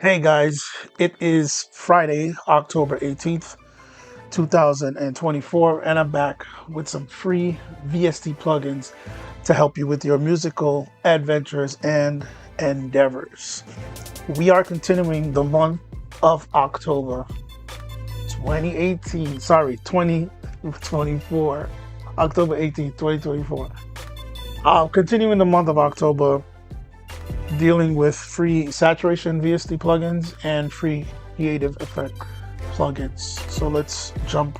Hey guys, it is Friday, October 18th, 2024, and I'm back with some free VST plugins to help you with your musical adventures and endeavors. We are continuing the month of October 2024, October 18th, 2024. Continuing the month of October, dealing with free saturation VST plugins and free creative effect plugins. So let's jump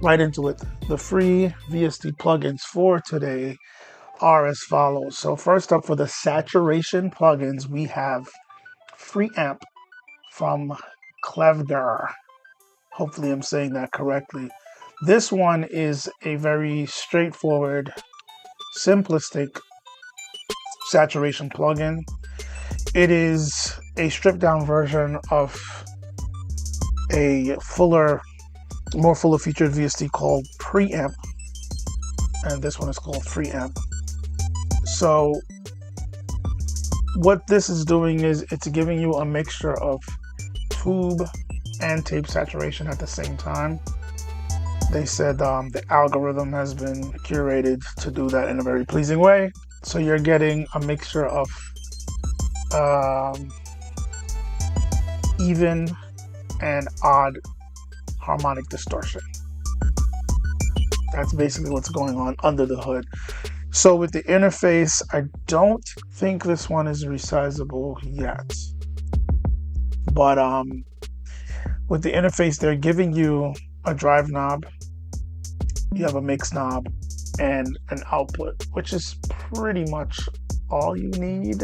right into it. The free VST plugins for today are as follows. So first up, for the saturation plugins, we have Free Amp from Clevgar. Hopefully I'm saying that correctly. This one is a very straightforward, simplistic saturation plugin. It is a stripped down version of a more fuller featured VST called Preamp, and this one is called Free Amp. So what this is doing is it's giving you a mixture of tube and tape saturation at the same time. They said the algorithm has been curated to do that in a very pleasing way. So you're getting a mixture of even and odd harmonic distortion. That's basically what's going on under the hood. So with the interface, I don't think this one is resizable yet. But with the interface, they're giving you a drive knob, you have a mix knob, and an output, which is pretty much all you need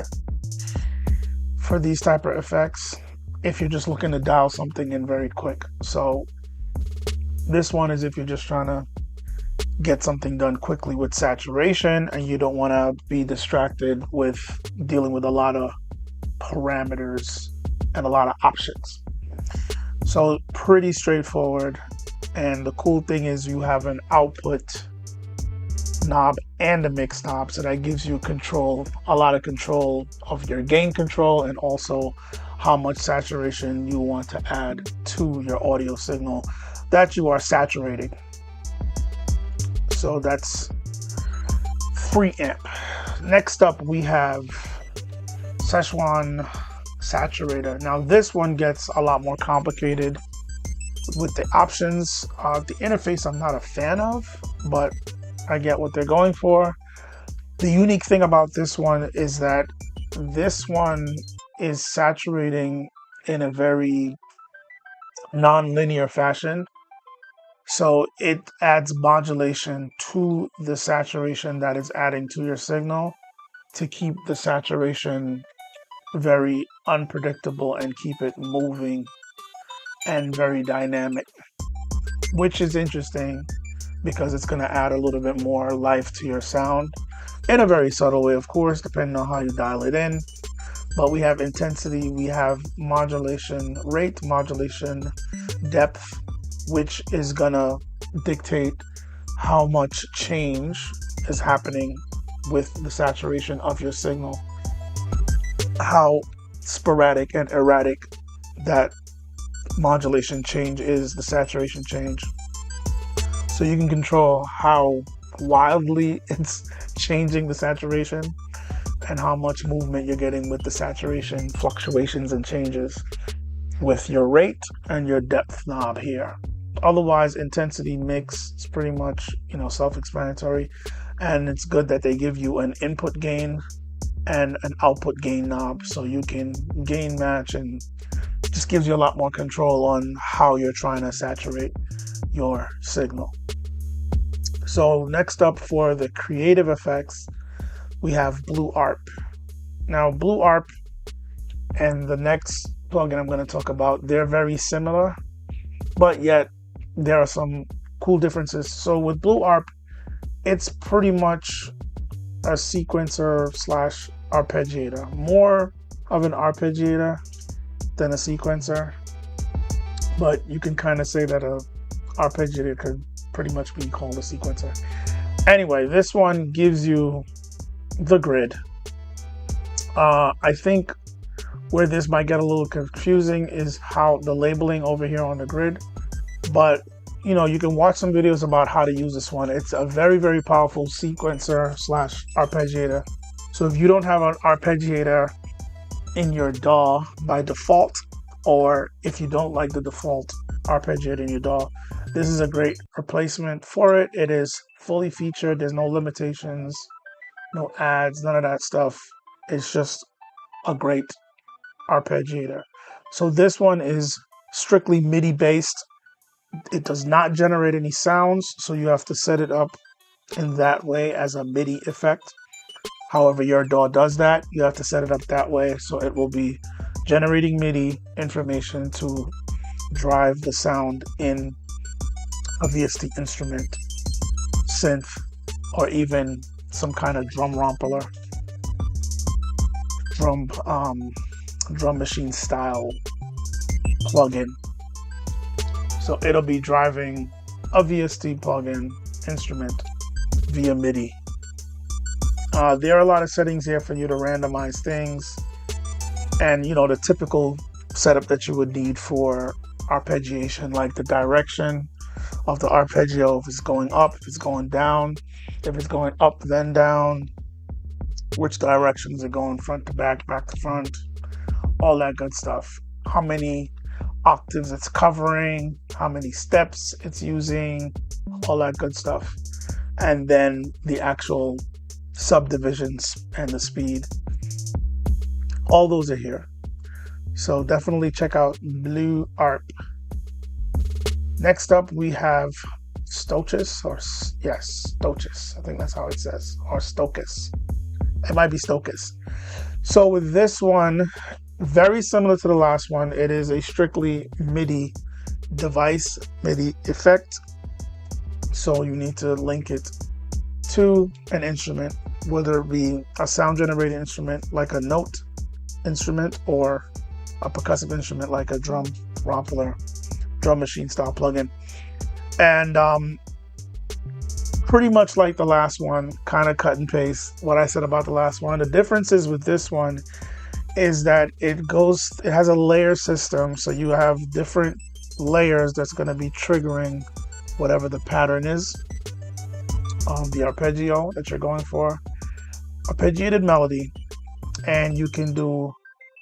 for these type of effects if you're just looking to dial something in very quick. So this one is if you're just trying to get something done quickly with saturation and you don't want to be distracted with dealing with a lot of parameters and a lot of options. So pretty straightforward. And the cool thing is you have an output knob and a mix knob, so that gives you a lot of control of your gain control and also how much saturation you want to add to your audio signal that you are saturating. So that's Free Amp. Next up we have Szechuan Saturator. Now this one gets a lot more complicated with the options. The interface I'm not a fan of, but I get what they're going for. The unique thing about this one is that this one is saturating in a very non-linear fashion. So it adds modulation to the saturation that is adding to your signal to keep the saturation very unpredictable and keep it moving and very dynamic, which is interesting because it's going to add a little bit more life to your sound in a very subtle way, of course, depending on how you dial it in. But we have intensity, we have modulation rate, modulation depth, which is going to dictate how much change is happening with the saturation of your signal, how sporadic and erratic that modulation change is, the saturation change. So you can control how wildly it's changing the saturation and how much movement you're getting with the saturation fluctuations and changes with your rate and your depth knob here. Otherwise, intensity mix is pretty much, self-explanatory, and it's good that they give you an input gain and an output gain knob so you can gain match, and just gives you a lot more control on how you're trying to saturate your signal. So next up for the creative effects, we have Blue Arp. Now Blue Arp and the next plugin I'm going to talk about, they're very similar, but yet there are some cool differences. So with Blue Arp, it's pretty much a sequencer slash arpeggiator, more of an arpeggiator than a sequencer, but you can kind of say that a arpeggiator could pretty much be called a sequencer. Anyway, this one gives you the grid. I think Where this might get a little confusing is how the labeling over here on the grid. But you know, you can watch some videos about how to use this one. It's a very, very powerful sequencer slash arpeggiator. So if you don't have an arpeggiator in your DAW by default, or if you don't like the default arpeggiator in your DAW, this is a great replacement for it. It is fully featured. There's no limitations, no ads, none of that stuff. It's just a great arpeggiator. So this one is strictly MIDI based. It does not generate any sounds, so you have to set it up in that way as a MIDI effect. However, your DAW does that. You have to set it up that way, so it will be generating MIDI information to drive the sound in a VST instrument, synth, or even some kind of drum rompler, drum machine style plugin. So it'll be driving a VST plugin instrument via MIDI. There are a lot of settings here for you to randomize things, and you know, the typical setup that you would need for arpeggiation, like the direction of the arpeggio, if it's going up, if it's going down, if it's going up then down, which directions are going front to back, back to front, all that good stuff. How many octaves it's covering, how many steps it's using, all that good stuff. And then the actual subdivisions and the speed. All those are here. So definitely check out Blue Arp. Next up we have Stochus, or yes, Stochus. I think that's how it says, or Stochus. It might be Stochus. So with this one, very similar to the last one, it is a strictly MIDI device, MIDI effect. So you need to link it to an instrument, whether it be a sound generating instrument like a note instrument, or a percussive instrument like a drum rompler, drum machine style plugin. And pretty much like the last one, kind of cut and paste what I said about the last one. The differences with this one is that it has a layer system, so you have different layers that's going to be triggering whatever the pattern is on the arpeggio that you're going for. Arpeggiated melody, and you can do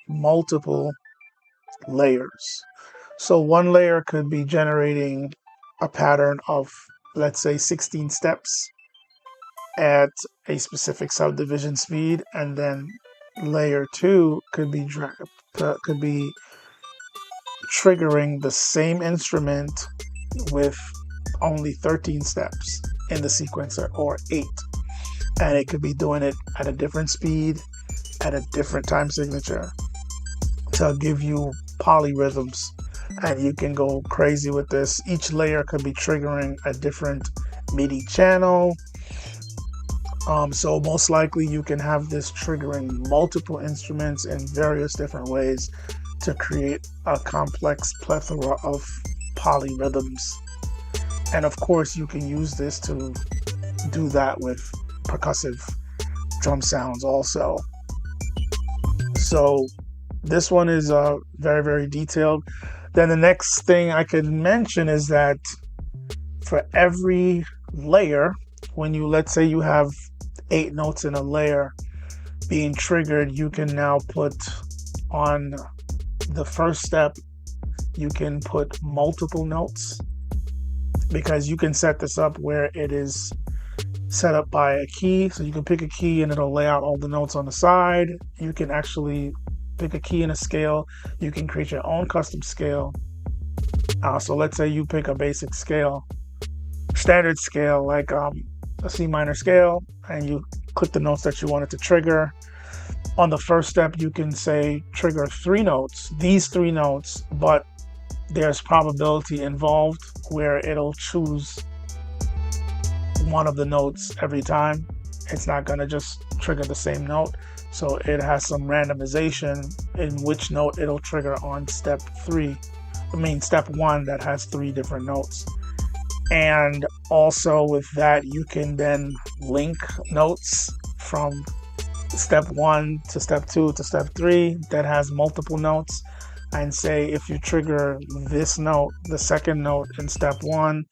multiple layers. So one layer could be generating a pattern of, let's say, 16 steps at a specific subdivision speed, and then layer 2 could be triggering the same instrument with only 13 steps in the sequencer, or 8, and it could be doing it at a different speed, at a different time signature, to give you polyrhythms. And you can go crazy with this. Each layer could be triggering a different MIDI channel. So most likely you can have this triggering multiple instruments in various different ways to create a complex plethora of polyrhythms. And of course you can use this to do that with percussive drum sounds also. So this one is very, very detailed. Then the next thing I could mention is that for every layer, when you, let's say you have 8 notes in a layer being triggered, you can now put on the first step, you can put multiple notes, because you can set this up where it is set up by a key. So you can pick a key and it'll lay out all the notes on the side. You can actually pick a key and a scale. You can create your own custom scale. So let's say you pick a basic scale, standard scale, like a C minor scale, and you click the notes that you want it to trigger. On the first step, you can say trigger 3 notes, these 3 notes, but there's probability involved where it'll choose one of the notes every time. It's not going to just trigger the same note. So it has some randomization in which note it'll trigger on step 1 that has 3 different notes. And also with that, you can then link notes from step 1 to step 2 to step 3 that has multiple notes, and say if you trigger this note, the second note in step 1,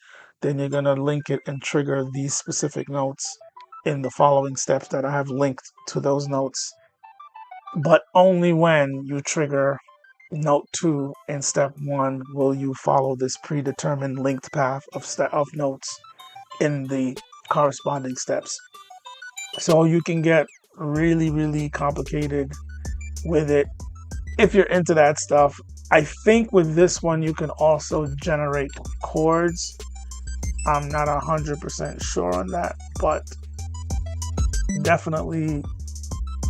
then you're going to link it and trigger these specific notes in the following steps that I have linked to those notes. But only when you trigger note 2 in step 1 will you follow this predetermined linked path of notes in the corresponding steps. So you can get really, really complicated with it if you're into that stuff. I think with this one you can also generate chords. I'm not 100% sure on that, but definitely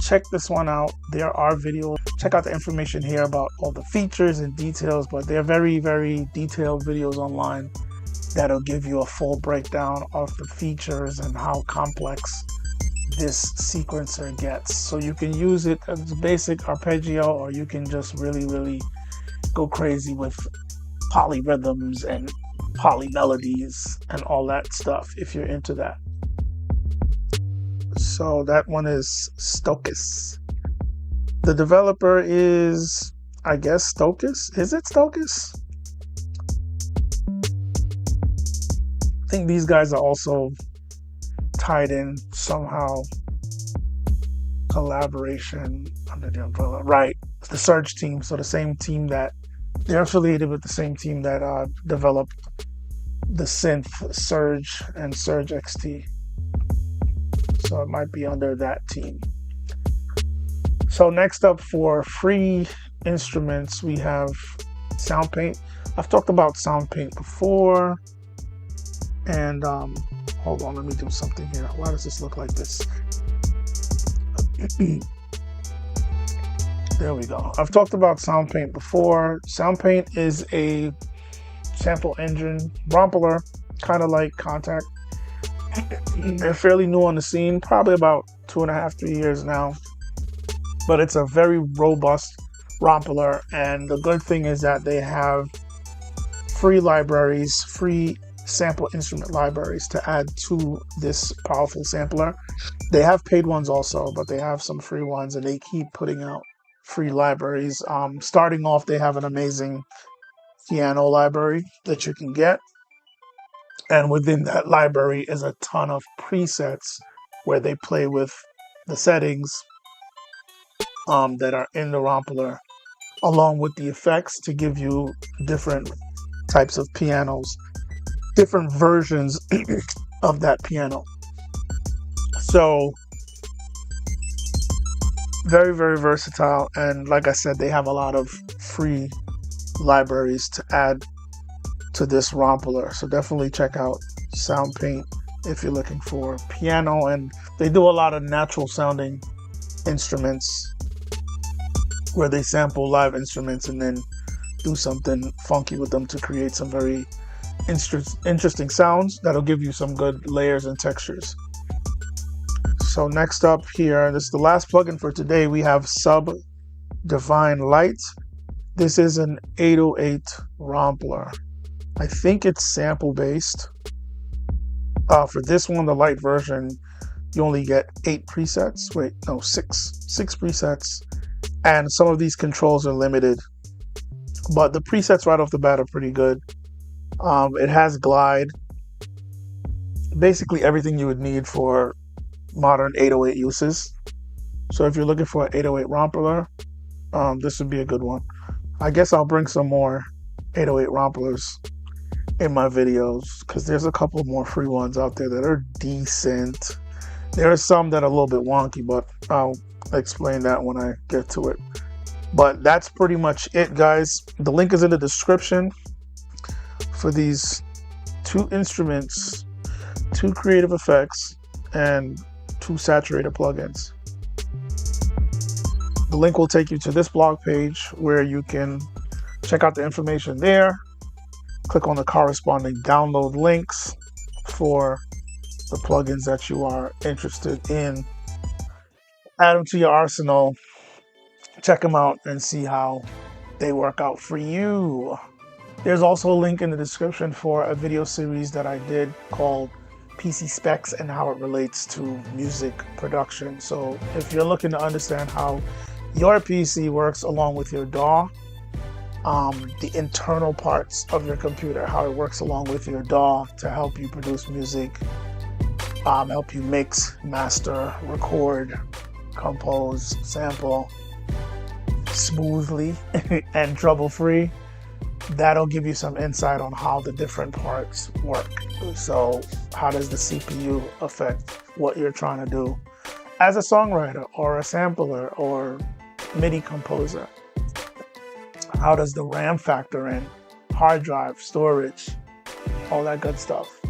check this one out. There are videos. Check out the information here about all the features and details, but they're very, very detailed videos online that'll give you a full breakdown of the features and how complex this sequencer gets. So you can use it as basic arpeggio, or you can just really, really go crazy with polyrhythms and poly melodies and all that stuff if you're into that. So that one is Stokus. The developer is, I guess, Stokus. Is it Stokus? I think these guys are also tied in somehow. Collaboration under the umbrella. Right. The Surge team. So the same team that they're affiliated with, the same team that developed the synth Surge and Surge XT. So it might be under that team. So next up for free instruments, we have SoundPaint. I've talked about SoundPaint before. And hold on, let me do something here. Why does this look like this? There we go. I've talked about SoundPaint before. SoundPaint is a sample engine rompler, kind of like Contact. They're fairly new on the scene, probably about 2.5, 3 years now. But it's a very robust rompler, and the good thing is that they have free libraries, free sample instrument libraries to add to this powerful sampler. They have paid ones also, but they have some free ones, and they keep putting out free libraries. Starting off, they have an amazing piano library that you can get. And within that library is a ton of presets where they play with the settings that are in the rompler, along with the effects to give you different types of pianos, different versions of that piano. So very, very versatile. And like I said, they have a lot of free libraries to add to this rompler. So definitely check out SoundPaint if you're looking for piano. And they do a lot of natural sounding instruments where they sample live instruments and then do something funky with them to create some very interesting sounds that'll give you some good layers and textures. So next up here, this is the last plugin for today. We have Sub Divine Light. This is an 808 rompler. I think it's sample based. For this one, the light version, you only get 8 presets. Wait, no, 6 presets. And some of these controls are limited. But the presets right off the bat are pretty good. It has glide. Basically everything you would need for modern 808 uses. So if you're looking for an 808 rompler, this would be a good one. I guess I'll bring some more 808 romplers in my videos, because there's a couple more free ones out there that are decent. There are some that are a little bit wonky, but I'll explain that when I get to it. But that's pretty much it, guys. The link is in the description for these 2 instruments, 2 creative effects, and 2 saturator plugins. The link will take you to this blog page where you can check out the information there. Click on the corresponding download links for the plugins that you are interested in. Add them to your arsenal. Check them out and see how they work out for you. There's also a link in the description for a video series that I did called PC specs and how it relates to music production. So if you're looking to understand how your PC works along with your DAW, the internal parts of your computer, how it works along with your DAW to help you produce music, help you mix, master, record, compose, sample smoothly and trouble-free. That'll give you some insight on how the different parts work. So how does the CPU affect what you're trying to do as a songwriter or a sampler or MIDI composer? How does the RAM factor in? Hard drive, storage, all that good stuff.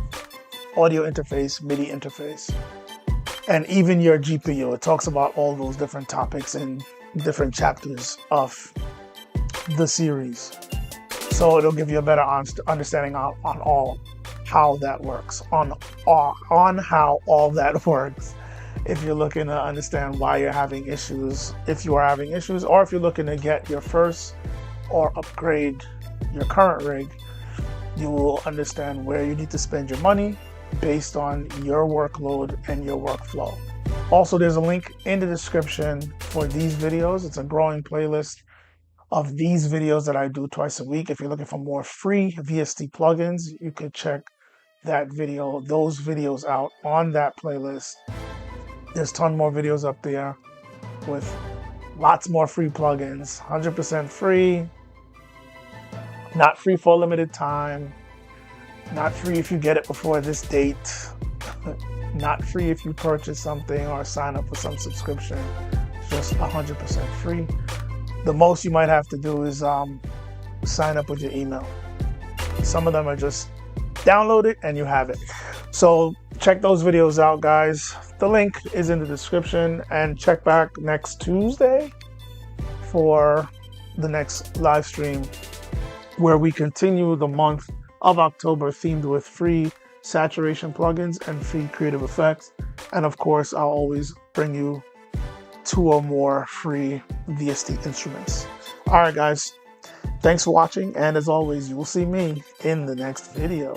Audio interface, MIDI interface, and even your GPU. It talks about all those different topics in different chapters of the series. So it'll give you a better understanding on all how that works, on how all that works. If you're looking to understand why you're having issues, if you are having issues, or if you're looking to get your first or upgrade your current rig, you will understand where you need to spend your money based on your workload and your workflow. Also, there's a link in the description for these videos. It's a growing playlist of these videos that I do twice a week. If you're looking for more free VST plugins, you could check those videos out on that playlist. There's a ton more videos up there with lots more free plugins, 100% free, not free for a limited time, not free if you get it before this date, not free if you purchase something or sign up for some subscription. It's just 100% free. The most you might have to do is sign up with your email. Some of them are just download it and you have it. So check those videos out, guys. The link is in the description, and check back next Tuesday for the next live stream where we continue the month of October themed with free saturation plugins and free creative effects. And of course, I'll always bring you 2 or more free VST instruments. All right, guys. Thanks for watching. And as always, you will see me in the next video.